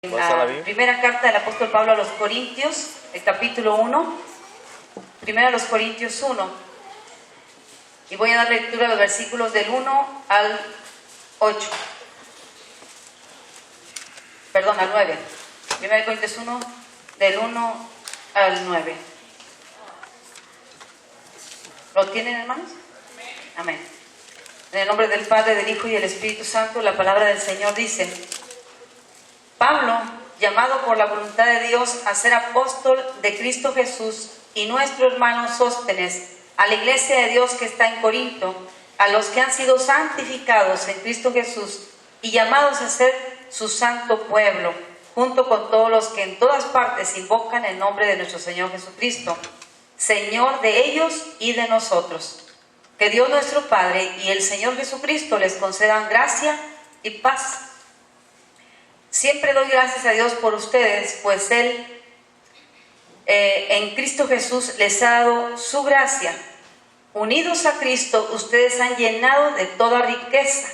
En la primera carta del apóstol Pablo a los Corintios, el capítulo 1, primera a los Corintios 1, y voy a dar lectura a los versículos del 1 al 8, perdón, al 9, primera Corintios 1, del 1 al 9. ¿Lo tienen, hermanos? Amén. En el nombre del Padre, del Hijo y del Espíritu Santo, la palabra del Señor dice: Pablo, llamado por la voluntad de Dios a ser apóstol de Cristo Jesús, y nuestro hermano Sóstenes, a la iglesia de Dios que está en Corinto, a los que han sido santificados en Cristo Jesús y llamados a ser su santo pueblo, junto con todos los que en todas partes invocan el nombre de nuestro Señor Jesucristo, Señor de ellos y de nosotros. Que Dios nuestro Padre y el Señor Jesucristo les concedan gracia y paz. Siempre doy gracias a Dios por ustedes, pues Él en Cristo Jesús les ha dado su gracia. Unidos a Cristo, ustedes han llenado de toda riqueza,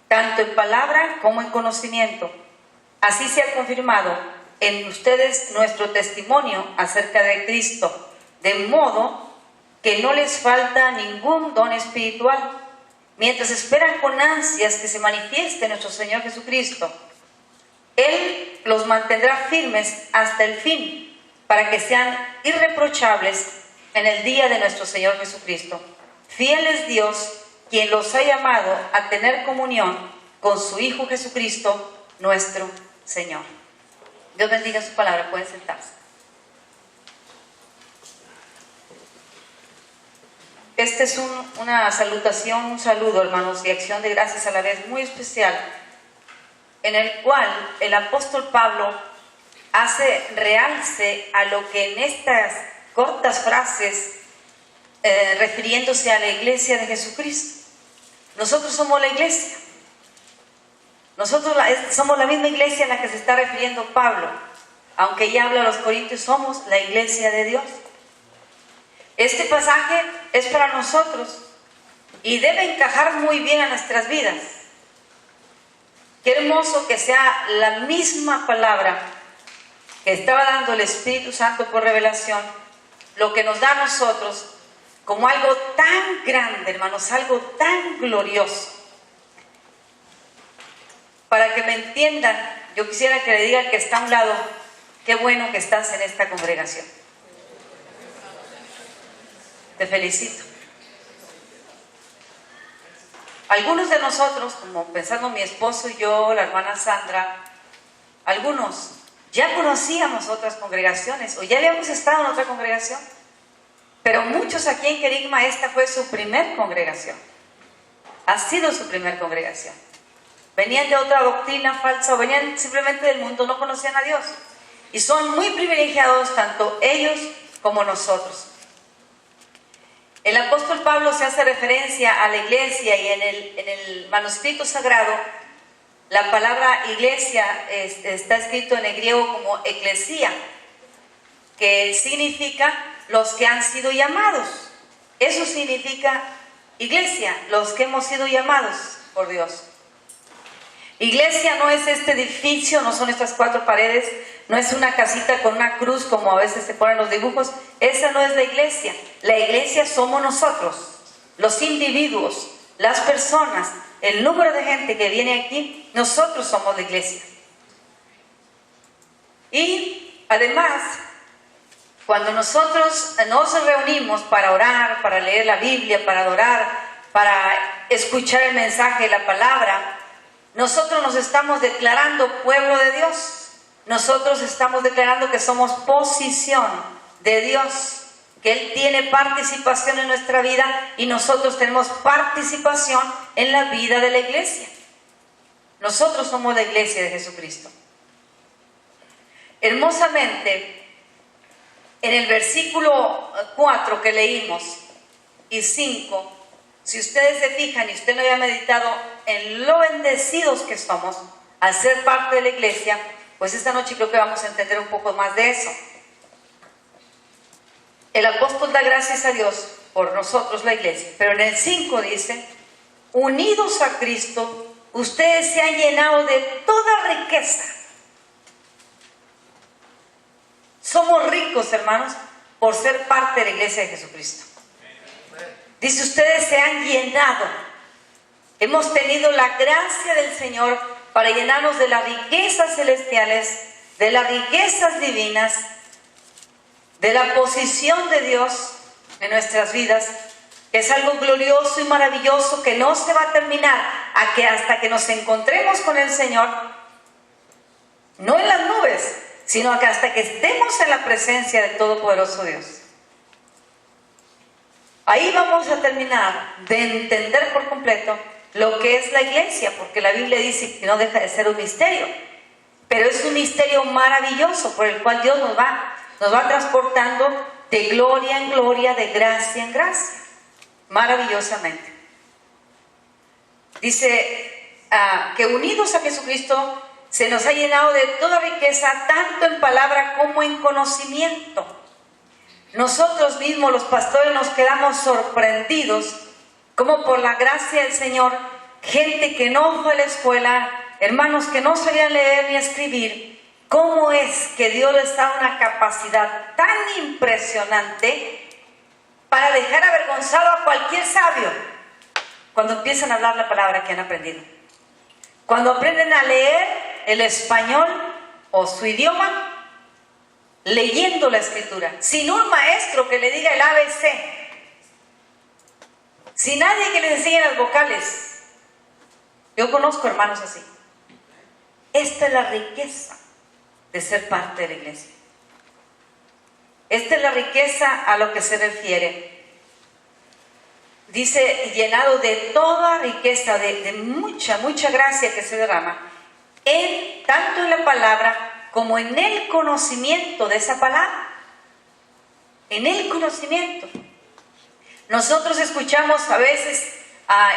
tanto en palabra como en conocimiento. Así se ha confirmado en ustedes nuestro testimonio acerca de Cristo, de modo que no les falta ningún don espiritual, mientras esperan con ansias que se manifieste nuestro Señor Jesucristo. Él los mantendrá firmes hasta el fin, para que sean irreprochables en el día de nuestro Señor Jesucristo. Fiel es Dios, quien los ha llamado a tener comunión con su Hijo Jesucristo, nuestro Señor. Dios bendiga su palabra. Pueden sentarse. Esta es una salutación, un saludo, hermanos, de acción de gracias a la vez muy especial, en el cual el apóstol Pablo hace realce a lo que en estas cortas frases, refiriéndose a la iglesia de Jesucristo. Nosotros somos la iglesia. Nosotros somos la misma iglesia en la que se está refiriendo Pablo. Aunque ya habla a los Corintios, somos la iglesia de Dios. Este pasaje es para nosotros y debe encajar muy bien a nuestras vidas. Qué hermoso que sea la misma palabra que estaba dando el Espíritu Santo por revelación, lo que nos da a nosotros como algo tan grande, hermanos, algo tan glorioso. Para que me entiendan, yo quisiera que le diga al que está a un lado: qué bueno que estás en esta congregación. Te felicito. Algunos de nosotros, como pensando mi esposo y yo, la hermana Sandra, algunos ya conocíamos otras congregaciones o ya habíamos estado en otra congregación, pero muchos aquí en Querigma esta fue su primer congregación, ha sido su primer congregación. Venían de otra doctrina falsa o venían simplemente del mundo, no conocían a Dios, y son muy privilegiados tanto ellos como nosotros. El apóstol Pablo se hace referencia a la iglesia y en el manuscrito sagrado la palabra iglesia está escrito en el griego como eclesía, que significa los que han sido llamados. Eso significa iglesia, los que hemos sido llamados por Dios. Iglesia no es este edificio, no son estas cuatro paredes, no es una casita con una cruz como a veces se ponen los dibujos. Esa no es la iglesia. La iglesia somos nosotros, los individuos, las personas, el número de gente que viene aquí. Nosotros somos la iglesia. Y además, cuando nosotros nos reunimos para orar, para leer la Biblia, para adorar, para escuchar el mensaje de la palabra, nosotros nos estamos declarando pueblo de Dios. Nosotros estamos declarando que somos posesión de Dios, que Él tiene participación en nuestra vida y nosotros tenemos participación en la vida de la iglesia. Nosotros somos la iglesia de Jesucristo. Hermosamente, en el versículo 4 que leímos y 5, si ustedes se fijan y usted no había meditado en lo bendecidos que somos al ser parte de la iglesia, pues esta noche creo que vamos a entender un poco más de eso. El apóstol da gracias a Dios por nosotros, la iglesia, pero en el 5 dice: unidos a Cristo, ustedes se han llenado de toda riqueza, hijos, hermanos, por ser parte de la iglesia de Jesucristo. Dice, ustedes se han llenado. Hemos tenido la gracia del Señor para llenarnos de las riquezas celestiales, de las riquezas divinas, de la posición de Dios en nuestras vidas. Es algo glorioso y maravilloso que no se va a terminar hasta que nos encontremos con el Señor, no en las nubes, sino que hasta que estemos en la presencia del Todopoderoso Dios. Ahí vamos a terminar de entender por completo lo que es la iglesia, porque la Biblia dice que no deja de ser un misterio, pero es un misterio maravilloso por el cual Dios nos va transportando de gloria en gloria, de gracia en gracia, maravillosamente. Dice que unidos a Jesucristo se nos ha llenado de toda riqueza, tanto en palabra como en conocimiento. Nosotros mismos, los pastores, nos quedamos sorprendidos como por la gracia del Señor, gente que no fue a la escuela, hermanos que no sabían leer ni escribir, cómo es que Dios les da una capacidad tan impresionante para dejar avergonzado a cualquier sabio cuando empiezan a hablar la palabra que han aprendido. Cuando aprenden a leer el español o su idioma, leyendo la escritura, sin un maestro que le diga el ABC, sin nadie que les enseñe las vocales. Yo conozco hermanos así. Esta es la riqueza de ser parte de la iglesia. Esta es la riqueza a lo que se refiere. Dice, llenado de toda riqueza, de mucha gracia que se derrama, tanto en la palabra como en el conocimiento de esa palabra. En el conocimiento. Nosotros escuchamos a veces,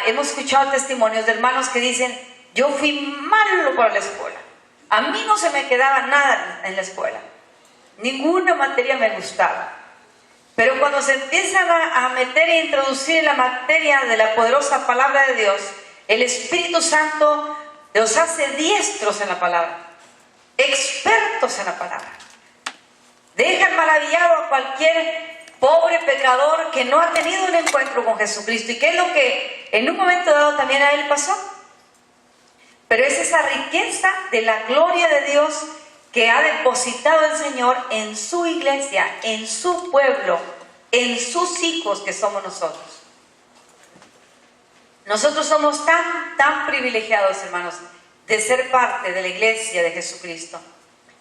hemos escuchado testimonios de hermanos que dicen, yo fui malo para la escuela. A mí no se me quedaba nada en la escuela. Ninguna materia me gustaba. Pero cuando se empiezan a meter e introducir en la materia de la poderosa palabra de Dios, el Espíritu Santo los hace diestros en la palabra, expertos en la palabra. Dejan maravillado a cualquier pobre pecador que no ha tenido un encuentro con Jesucristo. ¿Y qué es lo que en un momento dado también a él pasó? Pero es esa riqueza de la gloria de Dios que ha depositado el Señor en su iglesia, en su pueblo, en sus hijos que somos nosotros. Nosotros somos tan privilegiados, hermanos, de ser parte de la iglesia de Jesucristo.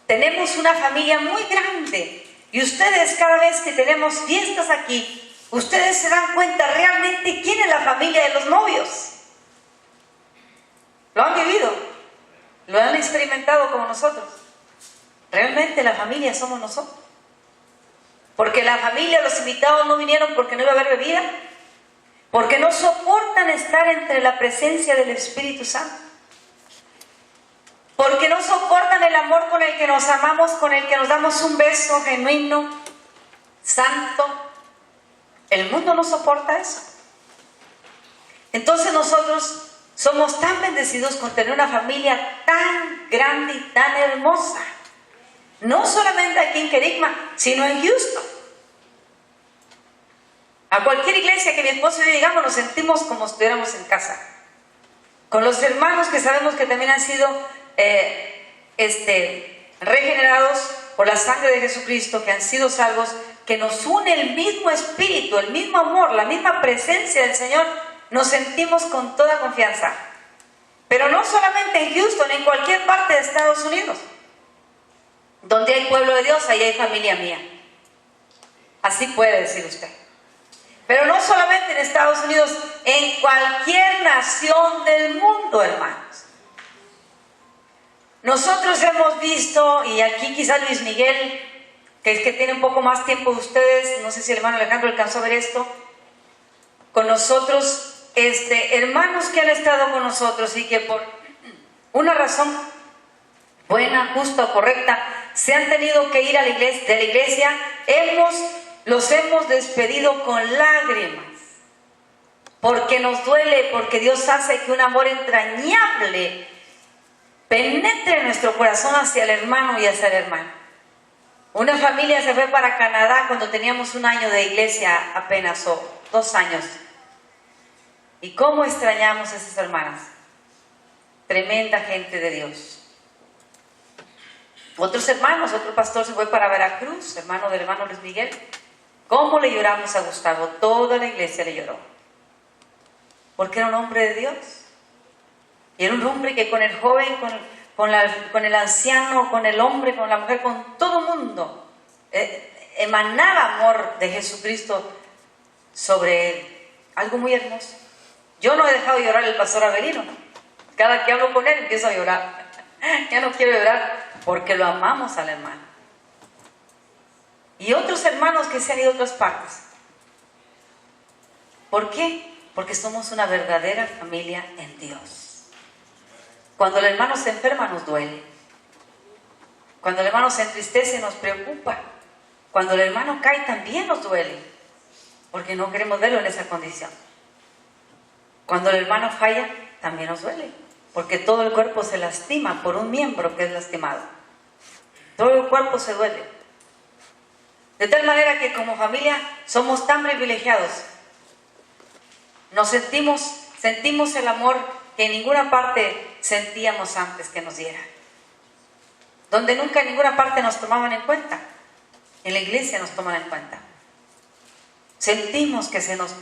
Tenemos una familia muy grande y ustedes, cada vez que tenemos fiestas aquí, ustedes se dan cuenta realmente quién es la familia de los novios. Lo han vivido, lo han experimentado como nosotros. Realmente la familia somos nosotros. Porque la familia, los invitados no vinieron porque no iba a haber bebida, porque no soportan estar entre la presencia del Espíritu Santo, porque no soportan el amor con el que nos amamos, con el que nos damos un beso genuino, santo. El mundo no soporta eso. Entonces nosotros somos tan bendecidos con tener una familia tan grande y tan hermosa. No solamente aquí en Querigma, sino en Houston. A cualquier iglesia que mi esposo y yo llegamos, nos sentimos como si estuviéramos en casa. Con los hermanos que sabemos que también han sido regenerados por la sangre de Jesucristo, que han sido salvos, que nos une el mismo espíritu, el mismo amor, la misma presencia del Señor, nos sentimos con toda confianza. Pero no solamente en Houston, en cualquier parte de Estados Unidos. Donde hay pueblo de Dios, ahí hay familia mía. Así puede decir usted. Pero no solamente en Estados Unidos, en cualquier nación del mundo, hermanos. Nosotros hemos visto, y aquí quizás Luis Miguel, que es que tiene un poco más tiempo de ustedes, no sé si el hermano Alejandro alcanzó a ver esto, con nosotros, hermanos que han estado con nosotros y que por una razón buena, justa o correcta, se han tenido que ir a la iglesia, los hemos despedido con lágrimas, porque nos duele, porque Dios hace que un amor entrañable penetre en nuestro corazón hacia el hermano y hacia la hermana. Una familia se fue para Canadá cuando teníamos 1 año de iglesia apenas, o 2 años. ¿Y cómo extrañamos a esas hermanas? Tremenda gente de Dios. Otros hermanos, otro pastor se fue para Veracruz, hermano del hermano Luis Miguel. ¿Cómo le lloramos a Gustavo? Toda la iglesia le lloró. Porque era un hombre de Dios. Y era un hombre que con el joven, con el anciano, con el hombre, con la mujer, con todo mundo, emanaba amor de Jesucristo sobre él. Algo muy hermoso. Yo no he dejado de llorar el pastor Avelino. Cada que hablo con él empiezo a llorar. Ya no quiero llorar porque lo amamos al hermano. Y otros hermanos que se han ido a otras partes. ¿Por qué? Porque somos una verdadera familia en Dios. Cuando el hermano se enferma nos duele. Cuando el hermano se entristece nos preocupa. Cuando el hermano cae también nos duele. Porque no queremos verlo en esa condición. Cuando el hermano falla también nos duele. Porque todo el cuerpo se lastima por un miembro que es lastimado. Todo el cuerpo se duele. De tal manera que como familia somos tan privilegiados. Nos sentimos el amor que en ninguna parte sentíamos antes que nos diera. Donde nunca en ninguna parte nos tomaban en cuenta. En la iglesia nos toman en cuenta. Sentimos que se nos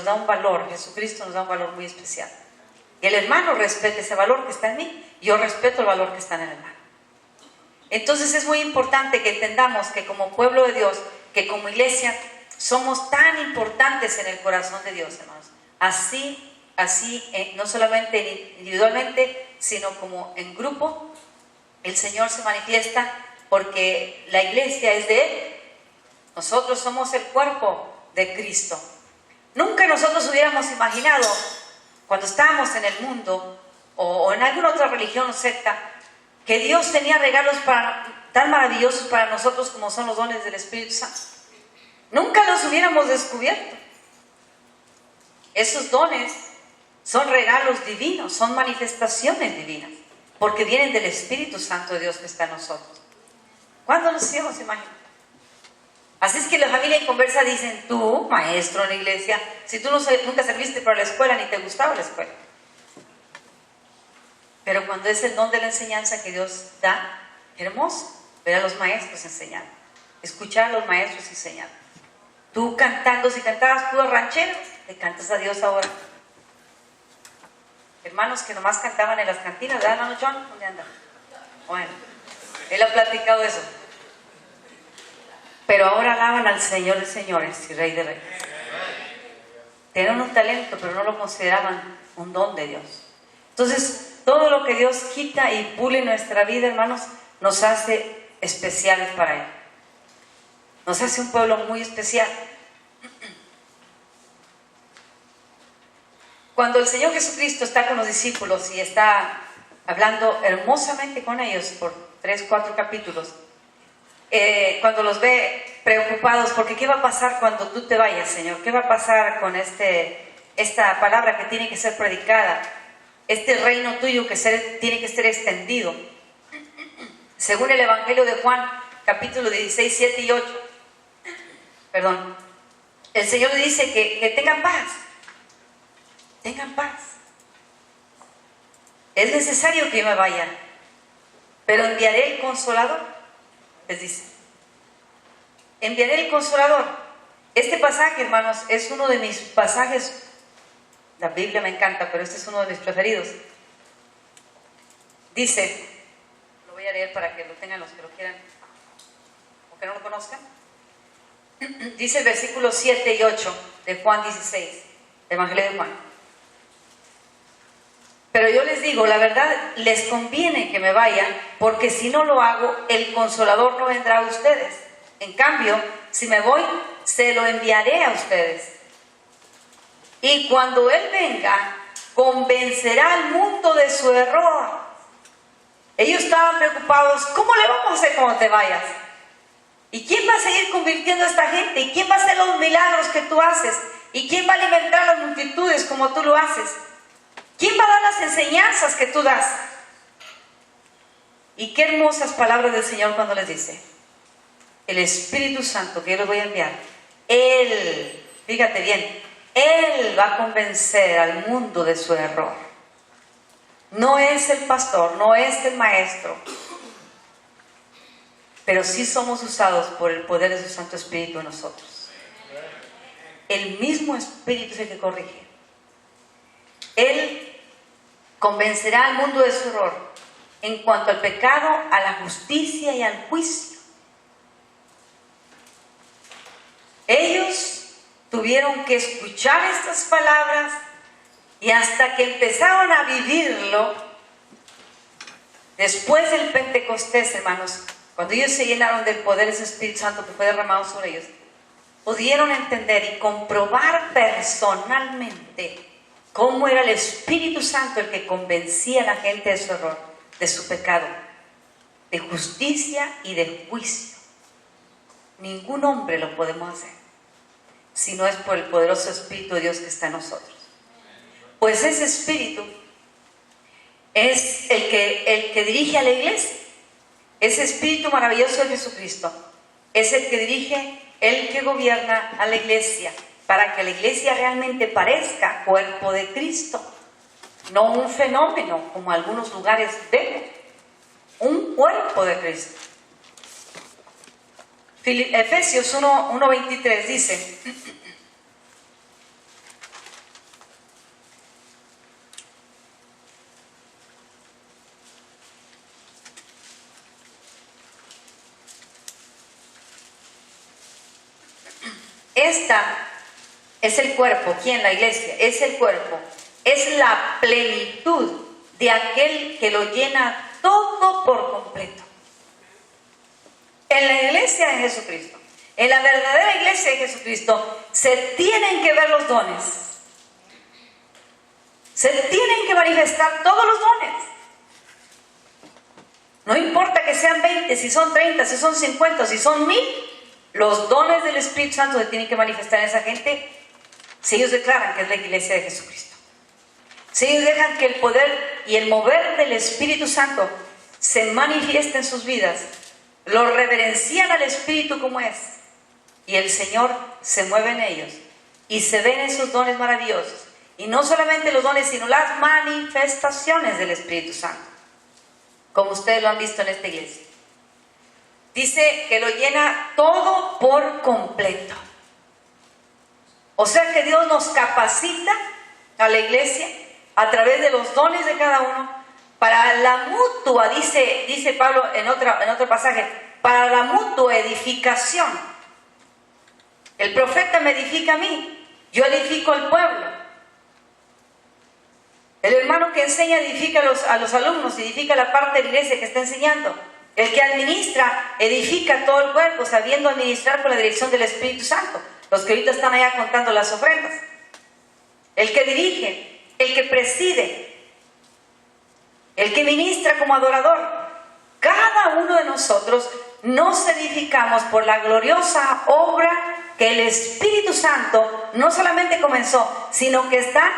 da un valor. Jesucristo nos da un valor muy especial. Y el hermano respeta ese valor que está en mí. Yo respeto el valor que está en el hermano. Entonces es muy importante que entendamos que como pueblo de Dios, que como iglesia, somos tan importantes en el corazón de Dios, hermanos. Así, no solamente individualmente, sino como en grupo, el Señor se manifiesta porque la iglesia es de Él. Nosotros somos el cuerpo de Cristo. Nunca nosotros hubiéramos imaginado, cuando estábamos en el mundo o en alguna otra religión o secta, que Dios tenía regalos tan maravillosos para nosotros como son los dones del Espíritu Santo. Nunca los hubiéramos descubierto. Esos dones son regalos divinos, son manifestaciones divinas, porque vienen del Espíritu Santo de Dios que está en nosotros. ¿Cuándo nos íbamos a imaginar? Así es que la familia en conversa dicen, tú, maestro en la iglesia, si tú nunca serviste para la escuela ni te gustaba la escuela. Pero cuando es el don de la enseñanza que Dios da, hermoso, ver a los maestros enseñando, escuchar a los maestros enseñando. Tú cantando, si cantabas puros rancheros, le cantas a Dios ahora. Hermanos que nomás cantaban en las cantinas, ¿verdad, hermano John? ¿Dónde anda? Bueno, él ha platicado eso. Pero ahora alaban al Señor de señores y Rey de reyes. Tenían un talento, pero no lo consideraban un don de Dios. Entonces, todo lo que Dios quita y pule en nuestra vida, hermanos, nos hace especiales para Él. Nos hace un pueblo muy especial. Cuando el Señor Jesucristo está con los discípulos y está hablando hermosamente con ellos por 3, 4 capítulos, cuando los ve preocupados, porque ¿qué va a pasar cuando tú te vayas, Señor? ¿Qué va a pasar con esta palabra que tiene que ser predicada? Este reino tuyo que tiene que ser extendido. Según el Evangelio de Juan, capítulo 16, 7 y 8. Perdón. El Señor dice que tengan paz. Tengan paz. Es necesario que yo me vaya, pero enviaré el Consolador. Les dice. Enviaré el Consolador. Este pasaje, hermanos, es uno de mis pasajes. La Biblia me encanta, pero este es uno de mis preferidos. Dice, lo voy a leer para que lo tengan los que lo quieran o que no lo conozcan. Dice el versículo 7 y 8 de Juan 16, del Evangelio de Juan. Pero yo les digo, la verdad, les conviene que me vaya, porque si no lo hago, el Consolador no vendrá a ustedes. En cambio, si me voy, se lo enviaré a ustedes. Y cuando Él venga, convencerá al mundo de su error. Ellos estaban preocupados, ¿cómo le vamos a hacer cuando te vayas? ¿Y quién va a seguir convirtiendo a esta gente? ¿Y quién va a hacer los milagros que tú haces? ¿Y quién va a alimentar a las multitudes como tú lo haces? ¿Quién va a dar las enseñanzas que tú das? Y qué hermosas palabras del Señor cuando les dice, el Espíritu Santo que yo les voy a enviar, Él, fíjate bien, Él va a convencer al mundo de su error. No es el pastor, no es el maestro, pero sí somos usados por el poder de su Santo Espíritu en nosotros. El mismo Espíritu es el que corrige. Él convencerá al mundo de su error en cuanto al pecado, a la justicia y al juicio. Ellos tuvieron que escuchar estas palabras y hasta que empezaron a vivirlo, después del Pentecostés, hermanos, cuando ellos se llenaron del poder de ese Espíritu Santo que fue derramado sobre ellos, pudieron entender y comprobar personalmente cómo era el Espíritu Santo el que convencía a la gente de su error, de su pecado, de justicia y de juicio. Ningún hombre lo podemos hacer si no es por el poderoso Espíritu de Dios que está en nosotros. Pues ese Espíritu es el que dirige a la iglesia. Ese Espíritu maravilloso de Jesucristo es el que dirige, el que gobierna a la iglesia, para que la iglesia realmente parezca cuerpo de Cristo, no un fenómeno como algunos lugares vemos, un cuerpo de Cristo. Efesios 1:23 dice: esta es el cuerpo. ¿Quién? La iglesia. Es el cuerpo. Es la plenitud de aquel que lo llena todo por completo. En la iglesia de Jesucristo, en la verdadera iglesia de Jesucristo, se tienen que ver los dones. Se tienen que manifestar todos los dones. No importa que sean 20, si son 30, si son 50, si son 1000, los dones del Espíritu Santo se tienen que manifestar en esa gente si ellos declaran que es la iglesia de Jesucristo. Si ellos dejan que el poder y el mover del Espíritu Santo se manifieste en sus vidas, lo reverencian al Espíritu como es, y el Señor se mueve en ellos y se ven esos dones maravillosos. Y no solamente los dones, sino las manifestaciones del Espíritu Santo, como ustedes lo han visto en esta iglesia. Dice que lo llena todo por completo. O sea que Dios nos capacita a la iglesia a través de los dones de cada uno para la mutua, dice Pablo en otro pasaje, para la mutua edificación. El profeta me edifica a mí, yo edifico al pueblo. El hermano que enseña edifica a los alumnos, edifica la parte de la iglesia que está enseñando. El que administra edifica todo el cuerpo, sabiendo administrar con la dirección del Espíritu Santo. Los que ahorita están allá contando las ofrendas. El que dirige, el que preside, el que ministra como adorador. Cada uno de nosotros nos edificamos por la gloriosa obra que el Espíritu Santo no solamente comenzó, sino que está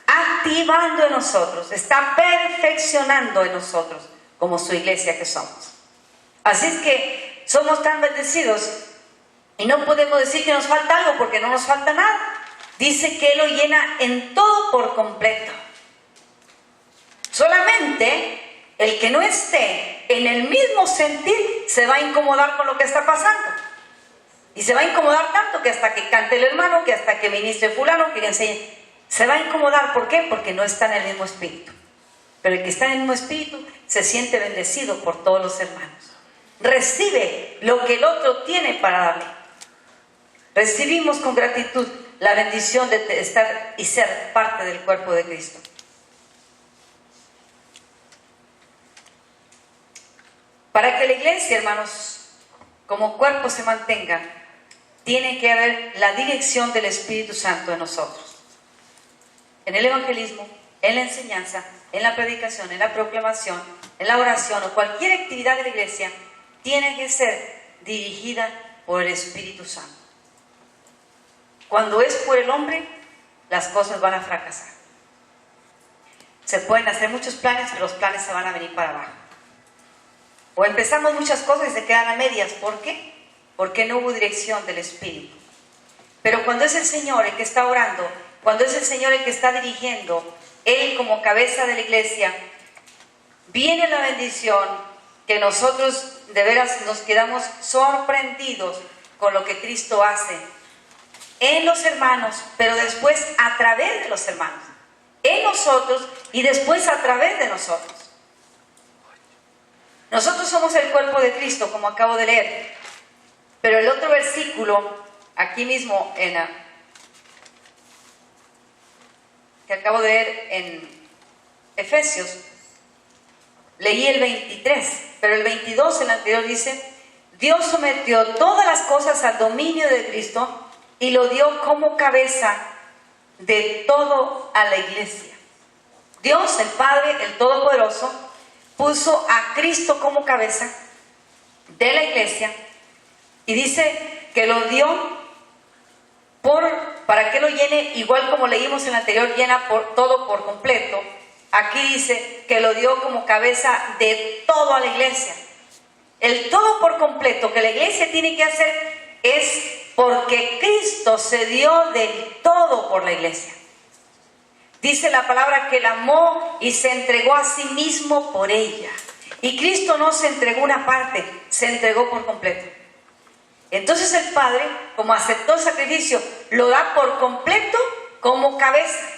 activando en nosotros, está perfeccionando en nosotros como su iglesia que somos. Así es que somos tan bendecidos y no podemos decir que nos falta algo, porque no nos falta nada. Dice que Él lo llena en todo por completo. Solamente el que no esté en el mismo sentir se va a incomodar con lo que está pasando. Y se va a incomodar tanto que hasta que cante el hermano, que hasta que ministre fulano, que le enseñe. Se va a incomodar. ¿Por qué? Porque no está en el mismo espíritu. Pero el que está en el mismo espíritu se siente bendecido por todos los hermanos. Recibe lo que el otro tiene para darle. Recibimos con gratitud la bendición de estar y ser parte del cuerpo de Cristo. Para que la iglesia, hermanos, como cuerpo se mantenga, tiene que haber la dirección del Espíritu Santo en nosotros. En el evangelismo, en la enseñanza, en la predicación, en la proclamación, en la oración o cualquier actividad de la iglesia, tiene que ser dirigida por el Espíritu Santo. Cuando es por el hombre, las cosas van a fracasar. Se pueden hacer muchos planes, pero los planes se van a venir para abajo. O empezamos muchas cosas y se quedan a medias. ¿Por qué? porque no hubo dirección del Espíritu. Pero cuando es el Señor el que está orando, cuando es el Señor el que está dirigiendo, Él como cabeza de la iglesia, viene la bendición que nosotros de veras nos quedamos sorprendidos con lo que Cristo hace en los hermanos, pero después a través de los hermanos, en nosotros y después a través de nosotros. Nosotros somos el cuerpo de Cristo, como acabo de leer, pero el otro versículo, aquí mismo que acabo de leer en Efesios, leí el 23, pero el 22, el anterior, dice: Dios sometió todas las cosas al dominio de Cristo y lo dio como cabeza de todo a la iglesia. Dios, el Padre, el Todopoderoso, puso a Cristo como cabeza de la iglesia y dice que lo dio para que lo llene, igual como leímos en el anterior, llena todo por completo. Aquí dice que lo dio como cabeza de toda la iglesia. El todo por completo que la iglesia tiene que hacer es porque Cristo se dio del todo por la iglesia. Dice la palabra que la amó y se entregó a sí mismo por ella. Y Cristo no se entregó una parte, se entregó por completo. Entonces el Padre, como aceptó el sacrificio, lo da por completo como cabeza.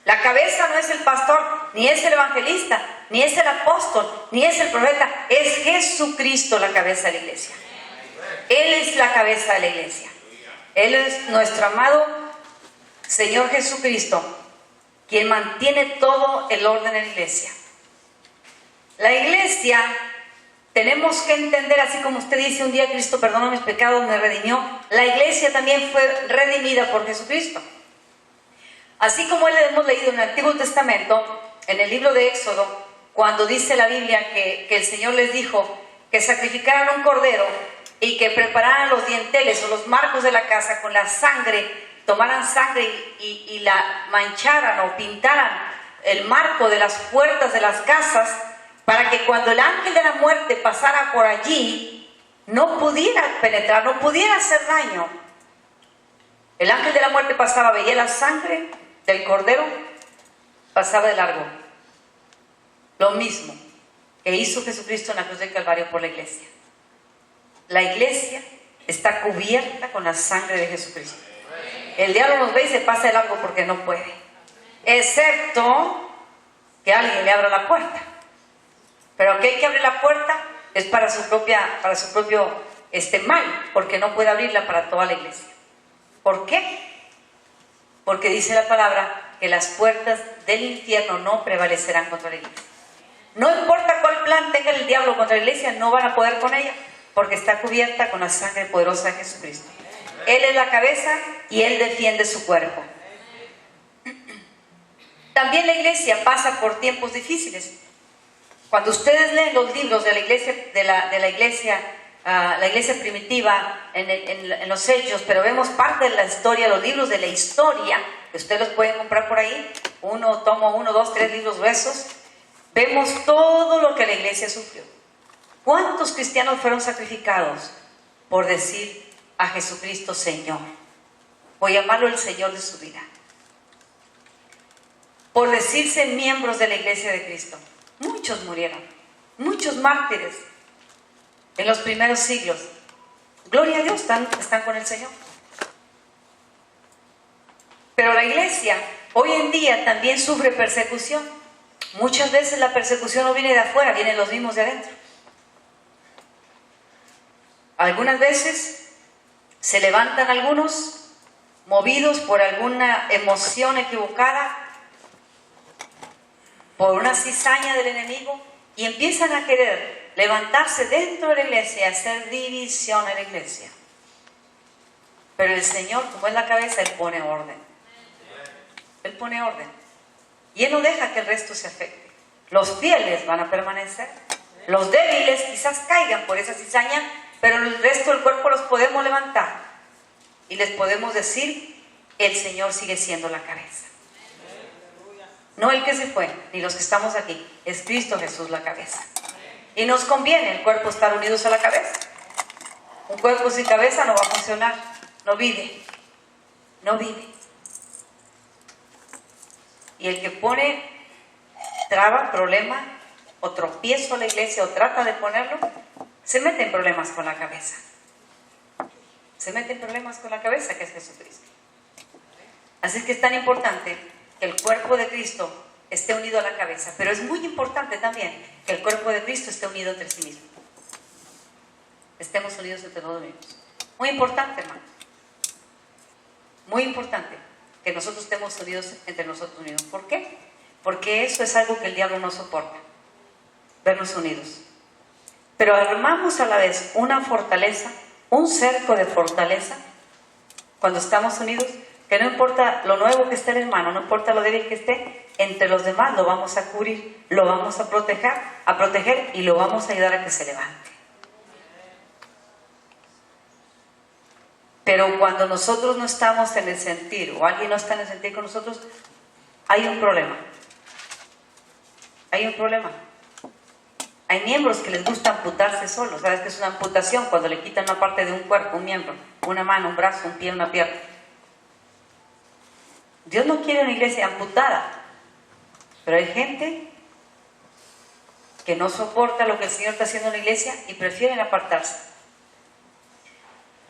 La cabeza no es el pastor, ni es el evangelista, ni es el apóstol, ni es el profeta. Es Jesucristo la cabeza de la iglesia. Él es la cabeza de la iglesia. Él es nuestro amado Señor Jesucristo, quien mantiene todo el orden en la iglesia. La iglesia, tenemos que entender, así como usted dice, un día Cristo perdonó mis pecados, me redimió. La iglesia también fue redimida por Jesucristo. Así como hemos leído en el Antiguo Testamento, en el libro de Éxodo, cuando dice la Biblia que el Señor les dijo que sacrificaran un cordero y que prepararan los dinteles o los marcos de la casa con la sangre, tomaran sangre y la mancharan o pintaran el marco de las puertas de las casas, para que cuando el ángel de la muerte pasara por allí, no pudiera penetrar, no pudiera hacer daño. El ángel de la muerte pasaba, veía la sangre del cordero, pasaba de largo. Lo mismo que hizo Jesucristo en la cruz del Calvario por la iglesia. La iglesia está cubierta con la sangre de Jesucristo. El diablo nos ve y se pasa de largo porque no puede, excepto que alguien le abra la puerta. Pero aquel que abre la puerta es para su propio mal, porque no puede abrirla para toda la iglesia. ¿Por qué? Porque dice la palabra que las puertas del infierno no prevalecerán contra la iglesia. No importa cuál plan tenga el diablo contra la iglesia, no van a poder con ella, porque está cubierta con la sangre poderosa de Jesucristo. Él es la cabeza y Él defiende su cuerpo. También la iglesia pasa por tiempos difíciles. Cuando ustedes leen los libros de la iglesia, la iglesia primitiva en los Hechos, pero vemos parte de la historia, los libros de la historia, que ustedes los pueden comprar por ahí, tomo 1, 2, 3 libros gruesos, vemos todo lo que la iglesia sufrió. ¿Cuántos cristianos fueron sacrificados por decir a Jesucristo Señor? Por llamarlo el Señor de su vida. Por decirse miembros de la iglesia de Cristo. Muchos murieron, muchos mártires en los primeros siglos. Gloria a Dios, están con el Señor. Pero la iglesia hoy en día también sufre persecución. Muchas veces la persecución no viene de afuera, vienen los mismos de adentro. Algunas veces se levantan algunos movidos por alguna emoción equivocada, por una cizaña del enemigo, y empiezan a querer levantarse dentro de la iglesia y hacer división en la iglesia. Pero el Señor, como es la cabeza, Él pone orden. Él pone orden. Y Él no deja que el resto se afecte. Los fieles van a permanecer. Los débiles quizás caigan por esa cizaña, pero el resto del cuerpo los podemos levantar. Y les podemos decir, el Señor sigue siendo la cabeza. No el que se fue, ni los que estamos aquí. Es Cristo Jesús la cabeza. Y nos conviene el cuerpo estar unidos a la cabeza. Un cuerpo sin cabeza no va a funcionar, no vive, no vive. Y el que pone traba, problema, o tropiezo a la iglesia, o trata de ponerlo, se mete en problemas con la cabeza. Se mete en problemas con la cabeza, que es Jesucristo. Así es que es tan importante que el cuerpo de Cristo esté unido a la cabeza, pero es muy importante también que el cuerpo de Cristo esté unido entre sí mismo. Estemos unidos entre todos mismos. Muy importante, hermano. Muy importante que nosotros estemos unidos entre nosotros mismos. ¿Por qué? Porque eso es algo que el diablo no soporta, vernos unidos. Pero armamos a la vez una fortaleza, un cerco de fortaleza, cuando estamos unidos, que no importa lo nuevo que esté el hermano, no importa lo débil que esté, entre los demás lo vamos a cubrir, lo vamos a proteger y lo vamos a ayudar a que se levante. Pero cuando nosotros no estamos en el sentir, o alguien no está en el sentir con nosotros, hay un problema. Hay un problema. Hay miembros que les gusta amputarse solos. ¿Sabes qué es una amputación? Cuando le quitan una parte de un cuerpo, un miembro, una mano, un brazo, un pie, una pierna. Dios no quiere una iglesia amputada, pero hay gente que no soporta lo que el Señor está haciendo en la iglesia y prefieren apartarse.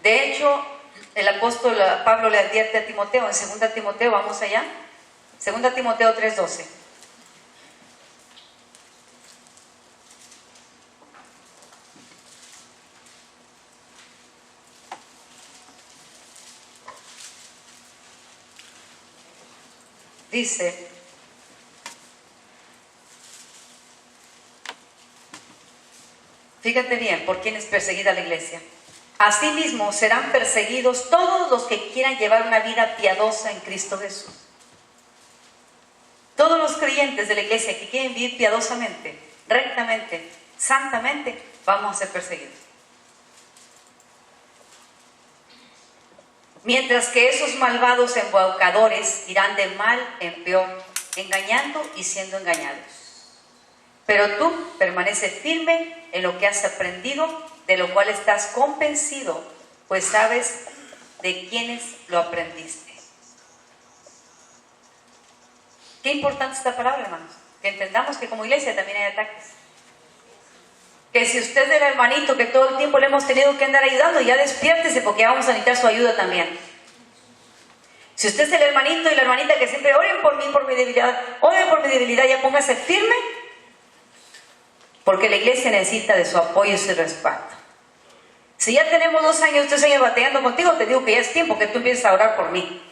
De hecho, el apóstol Pablo le advierte a Timoteo, en 2 Timoteo, vamos allá, 2 Timoteo 3:12. Dice: fíjate bien, ¿por quién es perseguida la iglesia? Asimismo serán perseguidos todos los que quieran llevar una vida piadosa en Cristo Jesús. Todos los creyentes de la iglesia que quieren vivir piadosamente, rectamente, santamente, vamos a ser perseguidos. Mientras que esos malvados embaucadores irán de mal en peor, engañando y siendo engañados. Pero tú permanece firme en lo que has aprendido, de lo cual estás convencido, pues sabes de quiénes lo aprendiste. Qué importante esta palabra, hermanos. Que entendamos que como iglesia también hay ataques. Que si usted es el hermanito que todo el tiempo le hemos tenido que andar ayudando, ya despiértese porque ya vamos a necesitar su ayuda también. Si usted es el hermanito y la hermanita que siempre oren por mí, por mi debilidad, ya póngase firme, porque la iglesia necesita de su apoyo y su respaldo. Si ya tenemos 2 años, 3 años batallando contigo, te digo que ya es tiempo que tú empieces a orar por mí.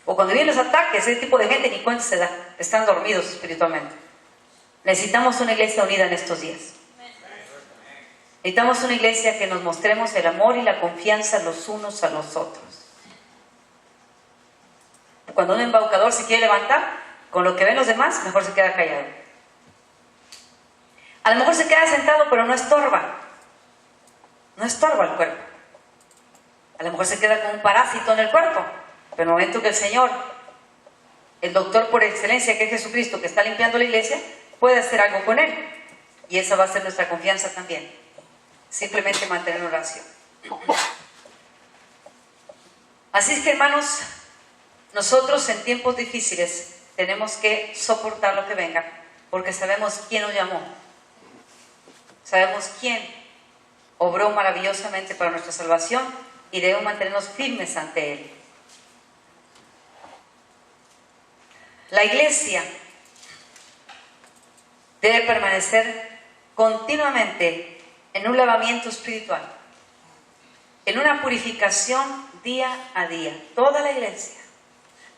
O cuando vienen los ataques, ese tipo de gente ni cuenta se da, están dormidos espiritualmente. Necesitamos una iglesia unida en estos días. Necesitamos una iglesia que nos mostremos el amor y la confianza los unos a los otros. Cuando un embaucador se quiere levantar, con lo que ven los demás, mejor se queda callado. A lo mejor se queda sentado, pero no estorba. No estorba el cuerpo. A lo mejor se queda como un parásito en el cuerpo. Pero en el momento que el Señor, el doctor por excelencia que es Jesucristo, que está limpiando la iglesia, puede hacer algo con él. Y esa va a ser nuestra confianza también. Simplemente mantener oración. Así es que, hermanos, nosotros en tiempos difíciles tenemos que soportar lo que venga, porque sabemos quién nos llamó. Sabemos quién obró maravillosamente para nuestra salvación y debemos mantenernos firmes ante Él. La iglesia debe permanecer continuamente en un lavamiento espiritual, en una purificación día a día. Toda la iglesia.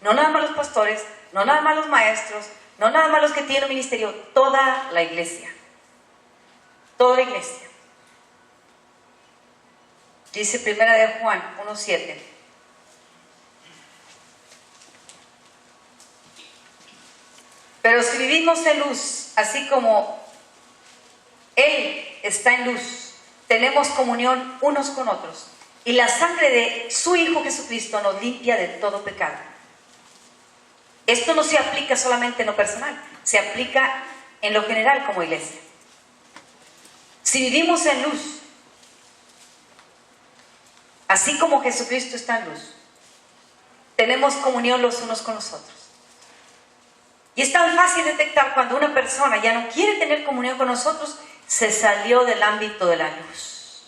No nada más los pastores, no nada más los maestros, no nada más los que tienen un ministerio. Toda la iglesia. Toda la iglesia. Dice 1 de Juan 1:7. Pero si vivimos en luz, así como Él está en luz, tenemos comunión unos con otros. Y la sangre de su Hijo Jesucristo nos limpia de todo pecado. Esto no se aplica solamente en lo personal, se aplica en lo general como iglesia. Si vivimos en luz, así como Jesucristo está en luz, tenemos comunión los unos con los otros. Y es tan fácil detectar cuando una persona ya no quiere tener comunión con nosotros, se salió del ámbito de la luz.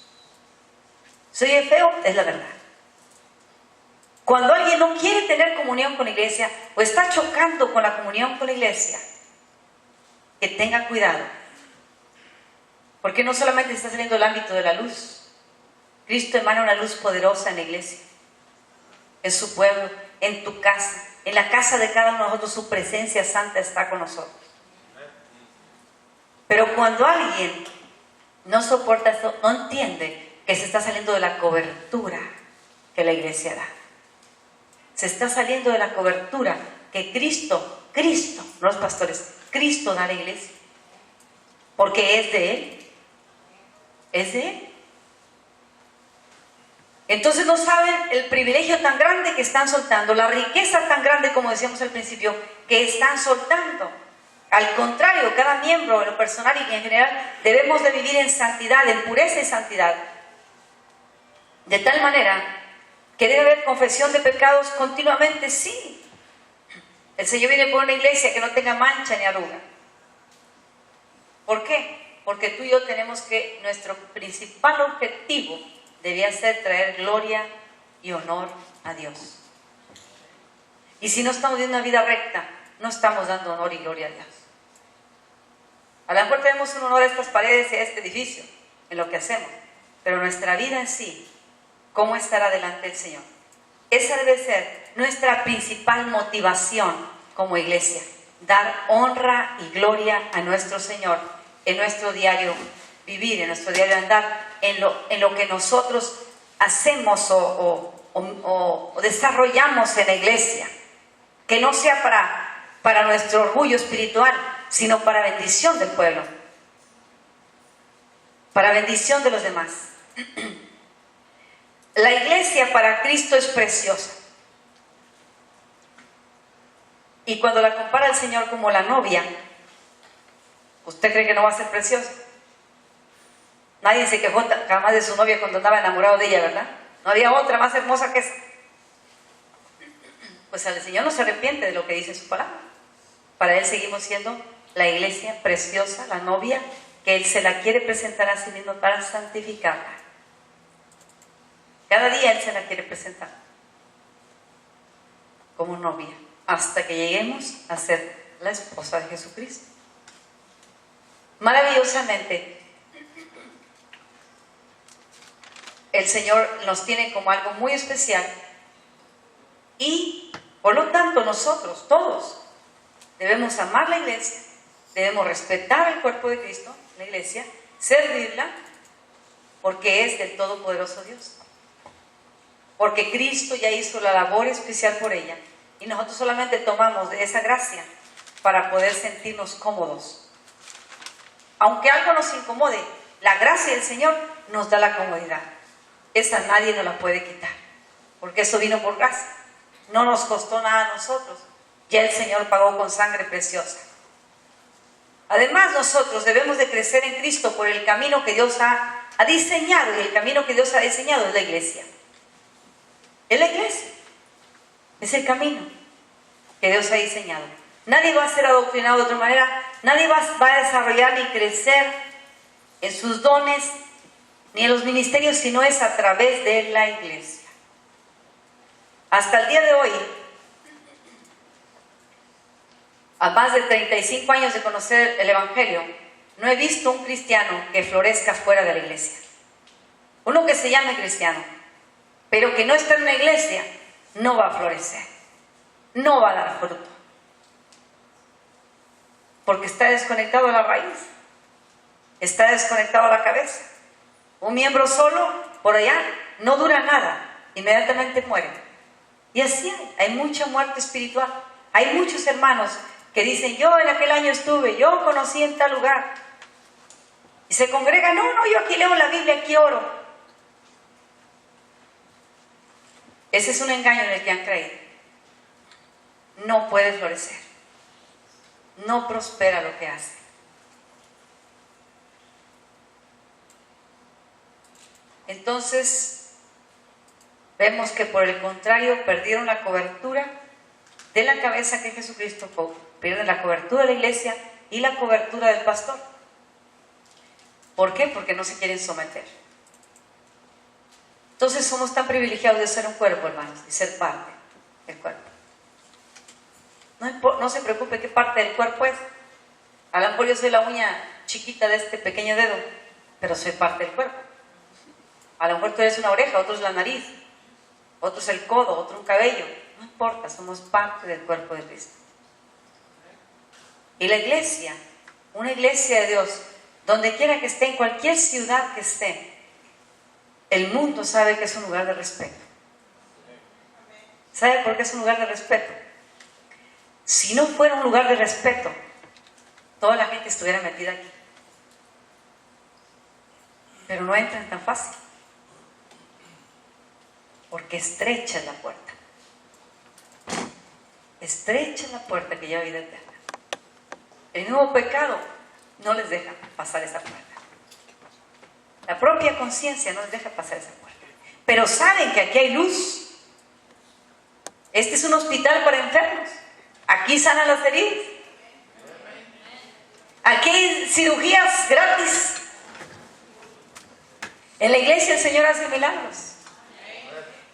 ¿Se oye feo? Es la verdad. Cuando alguien no quiere tener comunión con la iglesia o está chocando con la comunión con la iglesia, que tenga cuidado. Porque no solamente está saliendo del ámbito de la luz. Cristo emana una luz poderosa en la iglesia, en su pueblo, en tu casa, en la casa de cada uno de nosotros. Su presencia santa está con nosotros. Pero cuando alguien no soporta esto, no entiende que se está saliendo de la cobertura que la iglesia da. Se está saliendo de la cobertura que Cristo, no los pastores, Cristo da a la iglesia. Porque es de Él. Es de Él. Entonces no saben el privilegio tan grande que están soltando, la riqueza tan grande, como decíamos al principio, que están soltando. Al contrario, cada miembro en lo personal y en general debemos de vivir en santidad, en pureza y santidad. De tal manera que debe haber confesión de pecados continuamente, sí. El Señor viene por una iglesia que no tenga mancha ni arruga. ¿Por qué? Porque tú y yo tenemos que, nuestro principal objetivo debía ser traer gloria y honor a Dios. Y si no estamos viviendo una vida recta, no estamos dando honor y gloria a Dios. A lo mejor tenemos un honor a estas paredes y a este edificio, en lo que hacemos, pero nuestra vida en sí, ¿cómo estará delante del Señor? Esa debe ser nuestra principal motivación como iglesia, dar honra y gloria a nuestro Señor en nuestro diario vivir, en nuestro diario andar, en lo que nosotros hacemos o desarrollamos en la iglesia, que no sea para nuestro orgullo espiritual, sino para bendición del pueblo, para bendición de los demás. La iglesia para Cristo es preciosa. Y cuando la compara el Señor como la novia, ¿usted cree que no va a ser preciosa? Nadie se quejó jamás de su novia cuando andaba enamorado de ella, ¿verdad? No había otra más hermosa que esa. Pues el Señor no se arrepiente de lo que dice su palabra. Para Él seguimos siendo la iglesia preciosa, la novia, que Él se la quiere presentar a sí mismo para santificarla. Cada día Él se la quiere presentar como novia, hasta que lleguemos a ser la esposa de Jesucristo. Maravillosamente, el Señor nos tiene como algo muy especial y, por lo tanto, nosotros, todos, debemos amar la iglesia, debemos respetar el cuerpo de Cristo, la iglesia, servirla, porque es del Todopoderoso Dios. Porque Cristo ya hizo la labor especial por ella y nosotros solamente tomamos de esa gracia para poder sentirnos cómodos. Aunque algo nos incomode, la gracia del Señor nos da la comodidad. Esa nadie nos la puede quitar, porque eso vino por gracia. No nos costó nada a nosotros. Ya el Señor pagó con sangre preciosa. Además, nosotros debemos de crecer en Cristo por el camino que Dios ha diseñado, y el camino que Dios ha diseñado es la iglesia. Es la iglesia. Es el camino que Dios ha diseñado. Nadie va a ser adoctrinado de otra manera. Nadie va a desarrollar ni crecer en sus dones ni en los ministerios, si no es a través de la iglesia. Hasta el día de hoy, a más de 35 años de conocer el Evangelio, no he visto un cristiano que florezca fuera de la iglesia. Uno que se llame cristiano, pero que no está en la iglesia, no va a florecer, no va a dar fruto, porque está desconectado a la raíz, está desconectado a la cabeza. Un miembro solo, por allá, no dura nada, inmediatamente muere. Y así hay mucha muerte espiritual. Hay muchos hermanos que dicen, yo en aquel año estuve, yo conocí en tal lugar. Y se congregan, no, yo aquí leo la Biblia, aquí oro. Ese es un engaño en el que han creído. No puede florecer. No prospera lo que hace. Entonces, vemos que por el contrario perdieron la cobertura de la cabeza que es Jesucristo, pierden la cobertura de la iglesia y la cobertura del pastor. ¿Por qué? Porque no se quieren someter. Entonces somos tan privilegiados de ser un cuerpo, hermanos, y ser parte del cuerpo. No se preocupe qué parte del cuerpo es. A lo mejor yo soy la uña chiquita de este pequeño dedo, pero soy parte del cuerpo. A lo mejor tú eres una oreja, otro es la nariz, otro es el codo, otro un cabello. No importa, somos parte del cuerpo de Cristo. Y la iglesia, una iglesia de Dios, donde quiera que esté, en cualquier ciudad que esté, el mundo sabe que es un lugar de respeto. ¿Sabe por qué es un lugar de respeto? Si no fuera un lugar de respeto, toda la gente estuviera metida aquí. Pero no entran tan fácil. Porque estrecha es la puerta. Estrecha es la puerta que lleva vida eterna. El nuevo pecado no les deja pasar esa puerta. La propia conciencia no les deja pasar esa puerta. Pero saben que aquí hay luz. Este es un hospital para enfermos. Aquí sanan las heridas. Aquí hay cirugías gratis. En la iglesia el Señor hace milagros.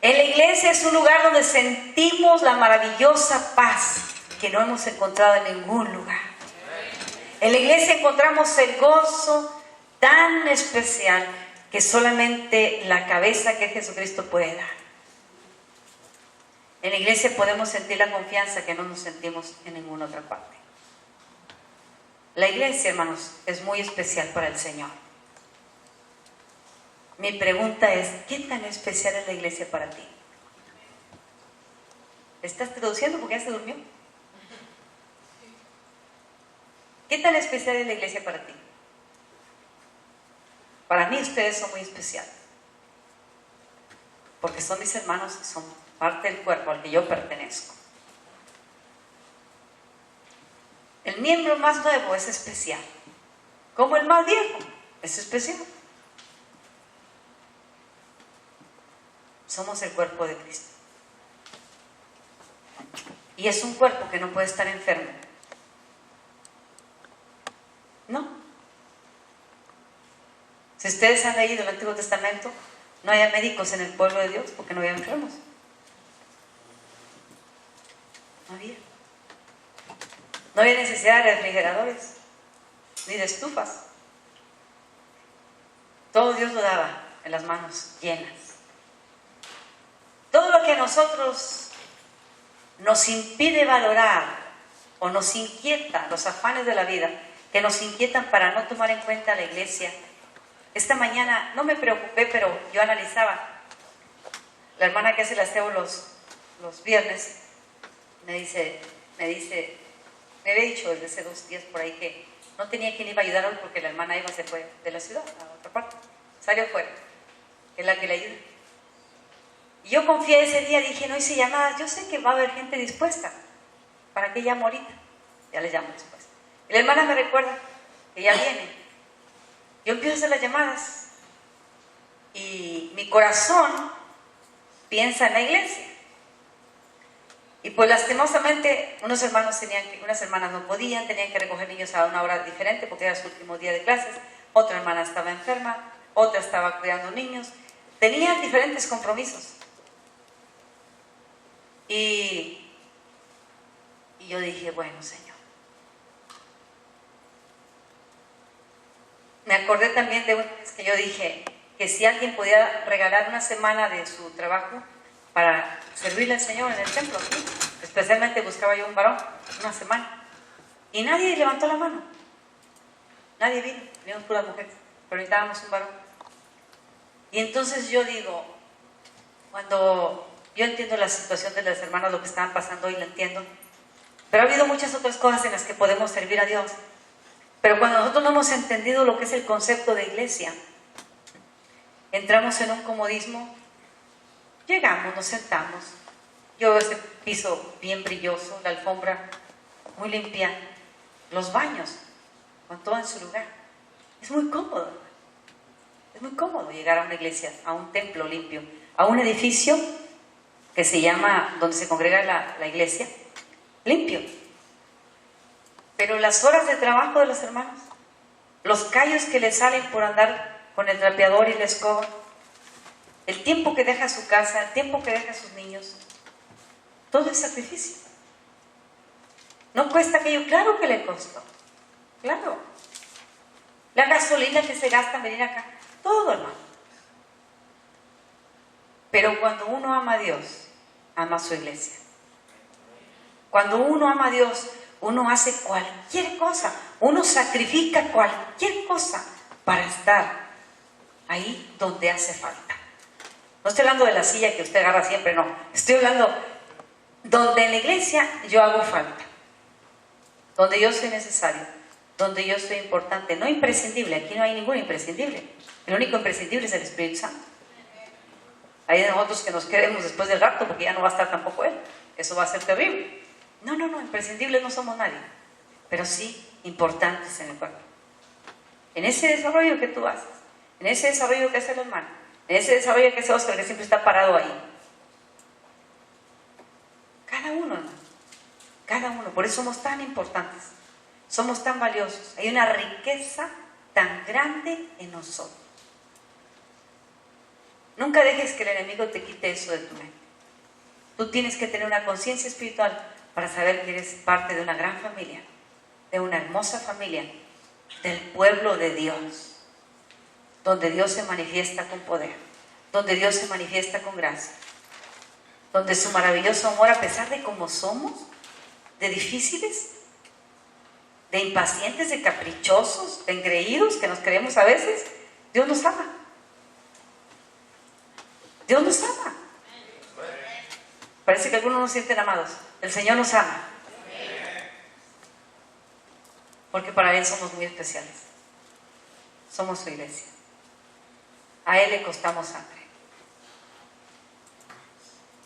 En la iglesia es un lugar donde sentimos la maravillosa paz que no hemos encontrado en ningún lugar. En la iglesia encontramos el gozo tan especial que solamente la cabeza que es Jesucristo puede dar. En la iglesia podemos sentir la confianza que no nos sentimos en ninguna otra parte. La iglesia, hermanos, es muy especial para el Señor. Mi pregunta es, ¿qué tan especial es la iglesia para ti? ¿Estás traduciendo porque ya se durmió? ¿Qué tan especial es la iglesia para ti? Para mí ustedes son muy especiales. Porque son mis hermanos y son parte del cuerpo al que yo pertenezco. El miembro más nuevo es especial. Como el más viejo es especial. Somos el cuerpo de Cristo. Y es un cuerpo que no puede estar enfermo. No. Si ustedes han leído el Antiguo Testamento, no había médicos en el pueblo de Dios porque no había enfermos. No había. No había necesidad de refrigeradores, ni de estufas. Todo Dios lo daba en las manos llenas. Todo lo que a nosotros nos impide valorar o nos inquieta, los afanes de la vida, que nos inquietan para no tomar en cuenta a la iglesia. Esta mañana no me preocupé, pero yo analizaba. La hermana que hace el aseo los viernes me había dicho desde hace 2 días por ahí que no tenía quien iba a ayudar hoy porque la hermana Eva se fue de la ciudad a otra parte. Salió fuera, que es la que le ayuda. Y yo confié ese día, dije, no hice llamadas, yo sé que va a haber gente dispuesta. ¿Para qué llamo ahorita? Ya le llamo después. Y la hermana me recuerda que ya viene. Yo empiezo a hacer las llamadas y mi corazón piensa en la iglesia. Y pues lastimosamente unas hermanas no podían, tenían que recoger niños a una hora diferente porque era su último día de clases. Otra hermana estaba enferma, otra estaba cuidando niños. Tenían diferentes compromisos. Y yo dije, bueno, Señor. Me acordé también de una vez que yo dije que si alguien podía regalar una semana de su trabajo para servirle al Señor en el templo, ¿sí? Especialmente buscaba yo un varón, una semana. Y nadie levantó la mano. Nadie vino, vinimos puras mujeres, pero necesitábamos un varón. Y entonces yo digo, cuando yo entiendo la situación de las hermanas, lo que estaban pasando hoy, la entiendo. Pero ha habido muchas otras cosas en las que podemos servir a Dios. Pero cuando nosotros no hemos entendido lo que es el concepto de iglesia, entramos en un comodismo, llegamos, nos sentamos. Yo veo ese piso bien brilloso, la alfombra muy limpia, los baños, con todo en su lugar. Es muy cómodo. Es muy cómodo llegar a una iglesia, a un templo limpio, a un edificio que se llama, donde se congrega la iglesia, limpio. Pero las horas de trabajo de los hermanos, los callos que le salen por andar con el trapeador y la escoba, el tiempo que deja su casa, el tiempo que deja a sus niños, todo es sacrificio. ¿No cuesta aquello? Claro que le costó. Claro. La gasolina que se gasta en venir acá, todo, hermano. Pero cuando uno ama a Dios, ama a su iglesia. Cuando uno ama a Dios, uno hace cualquier cosa, uno sacrifica cualquier cosa para estar ahí donde hace falta. No estoy hablando de la silla que usted agarra siempre, no. Estoy hablando donde en la iglesia yo hago falta, donde yo soy necesario, donde yo soy importante, no imprescindible. Aquí no hay ningún imprescindible. El único imprescindible es el Espíritu Santo. Hay de nosotros que nos queremos después del rapto porque ya no va a estar tampoco Él. Eso va a ser terrible. No, imprescindibles no somos nadie, pero sí importantes en el cuerpo. En ese desarrollo que tú haces, en ese desarrollo que hace el hermano, en ese desarrollo que hace Oscar, que siempre está parado ahí. Cada uno, hermano, cada uno. Por eso somos tan importantes, somos tan valiosos. Hay una riqueza tan grande en nosotros. Nunca dejes que el enemigo te quite eso de tu mente. Tú tienes que tener una conciencia espiritual para saber que eres parte de una gran familia, de una hermosa familia, del pueblo de Dios, donde Dios se manifiesta con poder, donde Dios se manifiesta con gracia, donde su maravilloso amor, a pesar de cómo somos, de difíciles, de impacientes, de caprichosos, de engreídos que nos creemos a veces, Dios nos ama. Dios nos ama. Parece que algunos no se sienten amados. El Señor nos ama. Porque para Él somos muy especiales. Somos su iglesia. A Él le costamos sangre.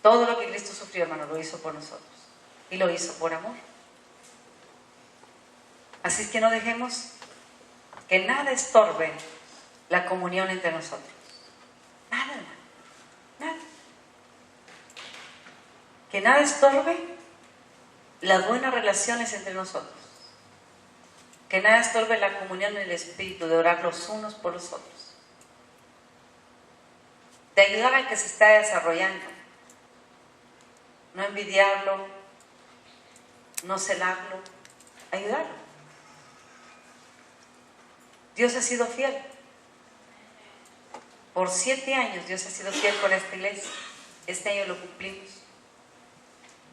Todo lo que Cristo sufrió, hermano, lo hizo por nosotros. Y lo hizo por amor. Así es que no dejemos que nada estorbe la comunión entre nosotros. Nada, hermano. Nada. Que nada estorbe las buenas relaciones entre nosotros. Que nada estorbe la comunión en el Espíritu, de orar los unos por los otros. De ayudar al que se está desarrollando. No envidiarlo, no celarlo, ayudarlo. Dios ha sido fiel. Por 7 años Dios ha sido fiel con esta iglesia. Este año lo cumplimos.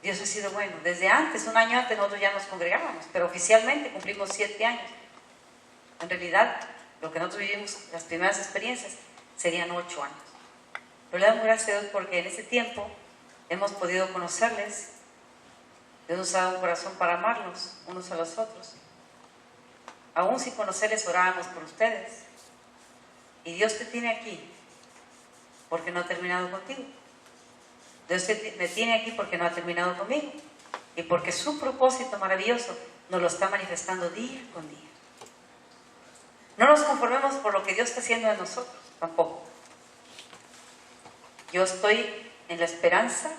Dios ha sido bueno. Desde antes, un año antes, nosotros ya nos congregábamos, pero oficialmente cumplimos 7 años. En realidad, lo que nosotros vivimos, las primeras experiencias, serían 8 años. Pero le damos gracias a Dios porque en ese tiempo hemos podido conocerles. Dios nos ha dado un corazón para amarlos unos a los otros. Aún sin conocerles, orábamos por ustedes. Y Dios te tiene aquí porque no ha terminado contigo. Dios me tiene aquí porque no ha terminado conmigo. Y porque su propósito maravilloso nos lo está manifestando día con día. No nos conformemos por lo que Dios está haciendo en nosotros, tampoco. Yo estoy en la esperanza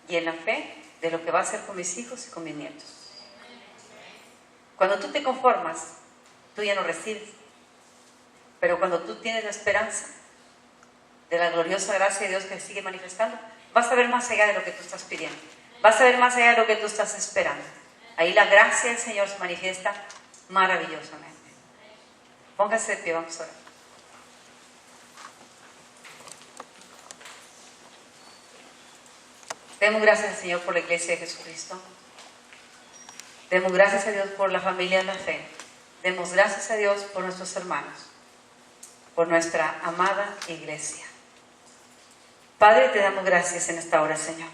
y en la fe de lo que va a hacer con mis hijos y con mis nietos. Cuando tú te conformas, tú ya no recibes. Pero cuando tú tienes la esperanza de la gloriosa gracia de Dios que sigue manifestando, vas a ver más allá de lo que tú estás pidiendo. Vas a ver más allá de lo que tú estás esperando. Ahí la gracia del Señor se manifiesta maravillosamente. Póngase de pie, vamos a orar. Demos gracias al Señor por la iglesia de Jesucristo. Demos gracias a Dios por la familia de la fe. Demos gracias a Dios por nuestros hermanos, por nuestra amada iglesia. Padre, te damos gracias en esta hora, Señor.